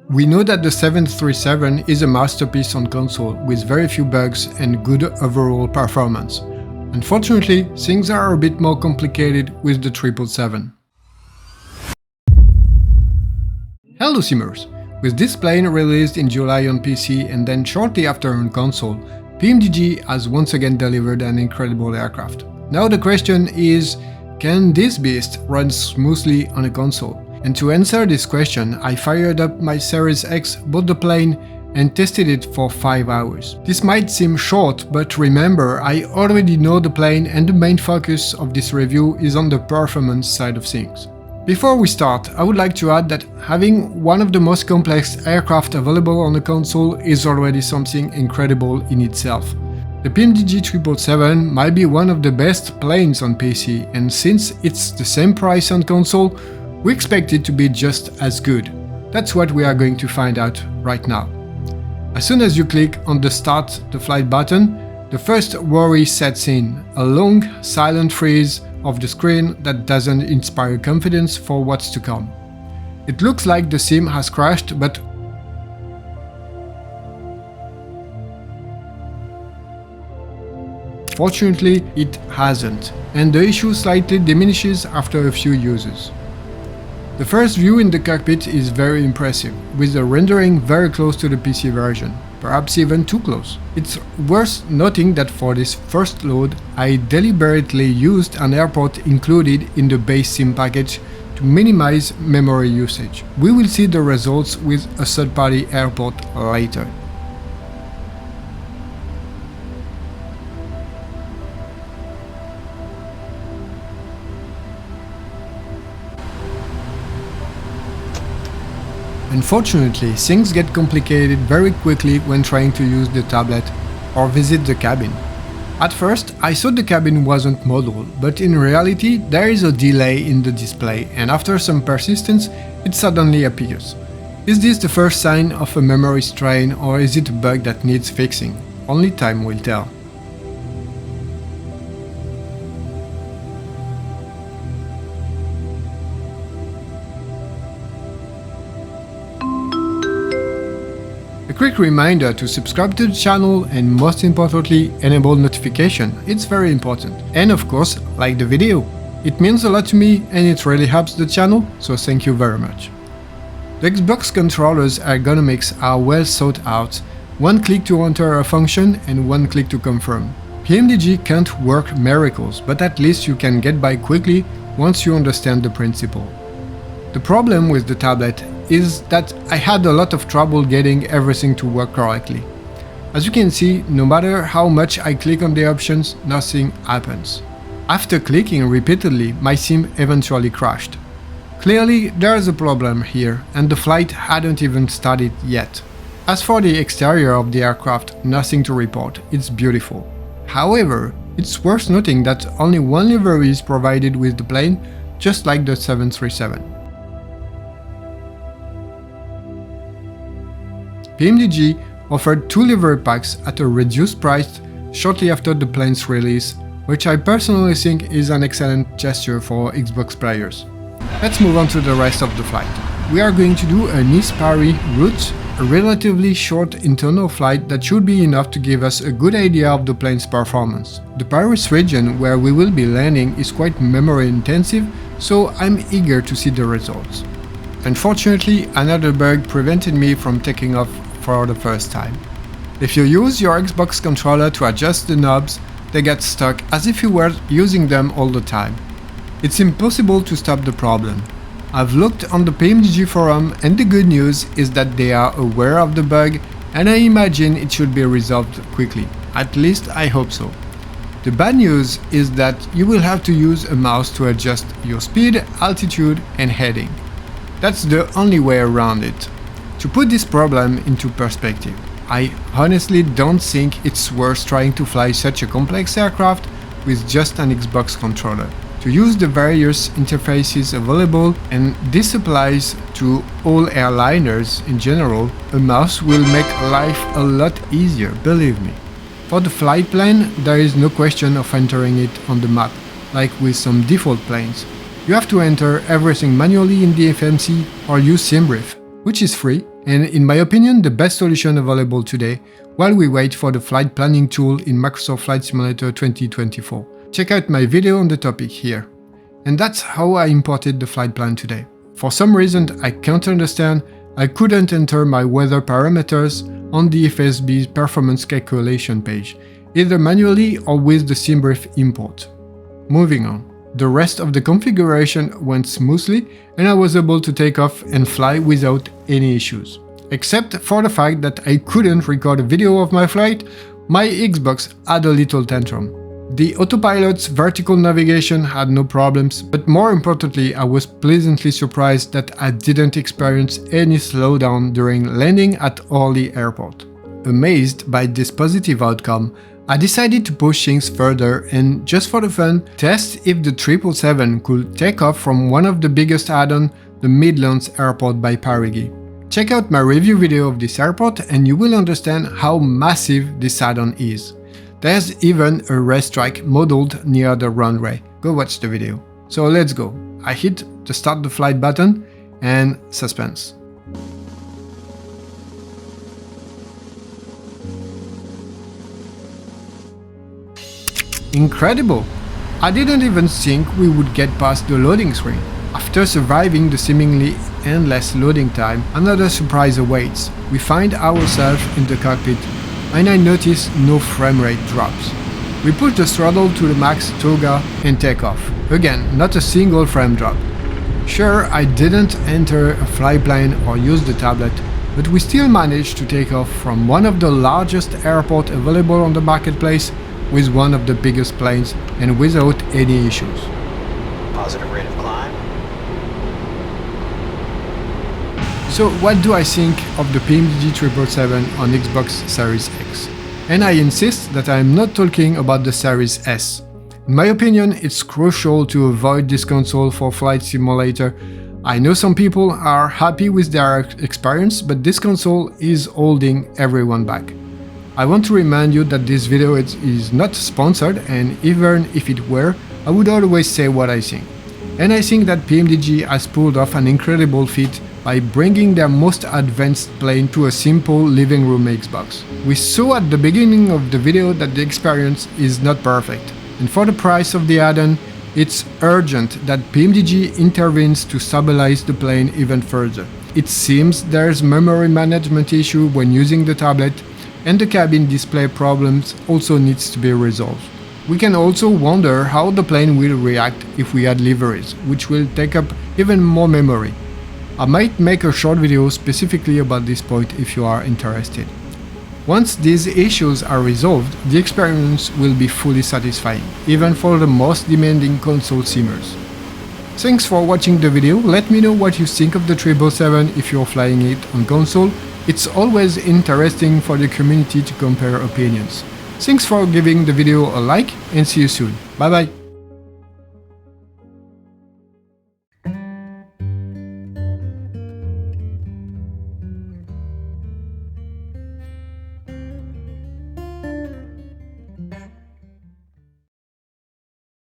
We know that the 737 is a masterpiece on console with very few bugs and good overall performance. Unfortunately, things are a bit more complicated with the 777. Hello simmers! With this plane released in July on PC and then shortly after on console, PMDG has once again delivered an incredible aircraft. Now the question is, can this beast run smoothly on a console? And to answer this question, I fired up my Series X, bought the plane and tested it for 5 hours. This might seem short, but remember, I already know the plane and the main focus of this review is on the performance side of things. Before we start, I would like to add that having one of the most complex aircraft available on the console is already something incredible in itself. The PMDG 777 might be one of the best planes on PC, and since it's the same price on console, we expect it to be just as good. That's what we are going to find out right now. As soon as you click on the Start the Flight button, the first worry sets in, a long, silent freeze of the screen that doesn't inspire confidence for what's to come. It looks like the sim has crashed, but fortunately it hasn't, and the issue slightly diminishes after a few uses. The first view in the cockpit is very impressive, with the rendering very close to the PC version, perhaps even too close. It's worth noting that for this first load, I deliberately used an airport included in the base sim package to minimize memory usage. We will see the results with a third-party airport later. Unfortunately, things get complicated very quickly when trying to use the tablet or visit the cabin. At first, I thought the cabin wasn't modeled, but in reality there is a delay in the display, and after some persistence, it suddenly appears. Is this the first sign of a memory strain, or is it a bug that needs fixing? Only time will tell. A quick reminder to subscribe to the channel and most importantly enable notification, it's very important. And of course, like the video. It means a lot to me and it really helps the channel, so thank you very much. The Xbox controller's ergonomics are well thought out, one click to enter a function and one click to confirm. PMDG can't work miracles, but at least you can get by quickly once you understand the principle. The problem with the tablet is that I had a lot of trouble getting everything to work correctly. As you can see, no matter how much I click on the options, nothing happens. After clicking repeatedly, my sim eventually crashed. Clearly, there is a problem here, and the flight hadn't even started yet. As for the exterior of the aircraft, nothing to report, it's beautiful. However, it's worth noting that only one livery is provided with the plane, just like the 737. PMDG offered 2 livery packs at a reduced price shortly after the plane's release, which I personally think is an excellent gesture for Xbox players. Let's move on to the rest of the flight. We are going to do a Nice-Paris route, a relatively short internal flight that should be enough to give us a good idea of the plane's performance. The Paris region where we will be landing is quite memory intensive, so I'm eager to see the results. Unfortunately, another bug prevented me from taking off for the first time. If you use your Xbox controller to adjust the knobs, they get stuck as if you were using them all the time. It's impossible to stop the problem. I've looked on the PMDG forum and the good news is that they are aware of the bug and I imagine it should be resolved quickly. At least I hope so. The bad news is that you will have to use a mouse to adjust your speed, altitude and heading. That's the only way around it. To put this problem into perspective, I honestly don't think it's worth trying to fly such a complex aircraft with just an Xbox controller. To use the various interfaces available, and this applies to all airliners in general, a mouse will make life a lot easier, believe me. For the flight plan, there is no question of entering it on the map, like with some default planes. You have to enter everything manually in the FMC or use SimBrief, which is free and in my opinion the best solution available today while we wait for the flight planning tool in Microsoft Flight Simulator 2024. Check out my video on the topic here. And that's how I imported the flight plan today. For some reason I can't understand, I couldn't enter my weather parameters on the FSB performance calculation page, either manually or with the SimBrief import. Moving on. The rest of the configuration went smoothly and I was able to take off and fly without any issues. Except for the fact that I couldn't record a video of my flight, my Xbox had a little tantrum. The autopilot's vertical navigation had no problems, but more importantly I was pleasantly surprised that I didn't experience any slowdown during landing at Orly Airport. Amazed by this positive outcome, I decided to push things further and, just for the fun, test if the 777 could take off from one of the biggest Addon, the Midlands Airport by Parigi. Check out my review video of this airport and you will understand how massive this Addon is. There's even a racetrack modeled near the runway. Go watch the video. So let's go. I hit the start the flight button and suspense. Incredible! I didn't even think we would get past the loading screen. After surviving the seemingly endless loading time, another surprise awaits. We find ourselves in the cockpit and I notice no frame rate drops. We push the throttle to the max toga and take off. Again, not a single frame drop. Sure, I didn't enter a fly plane or use the tablet, but we still managed to take off from one of the largest airports available on the marketplace with one of the biggest planes and without any issues. Positive rate of climb. So what do I think of the PMDG 777 on Xbox Series X? And I insist that I am not talking about the Series S. In my opinion, it's crucial to avoid this console for Flight Simulator. I know some people are happy with their experience, but this console is holding everyone back. I want to remind you that this video is not sponsored, and even if it were, I would always say what I think. And I think that PMDG has pulled off an incredible feat by bringing their most advanced plane to a simple living room Xbox. We saw at the beginning of the video that the experience is not perfect, and for the price of the add-on, it's urgent that PMDG intervenes to stabilize the plane even further. It seems there's memory management issue when using the tablet, and the cabin display problems also needs to be resolved. We can also wonder how the plane will react if we add liveries, which will take up even more memory. I might make a short video specifically about this point if you are interested. Once these issues are resolved, the experience will be fully satisfying, even for the most demanding console simmers. Thanks for watching the video. Let me know what you think of the 777 if you're flying it on console. It's always interesting for the community to compare opinions. Thanks for giving the video a like and see you soon. Bye bye.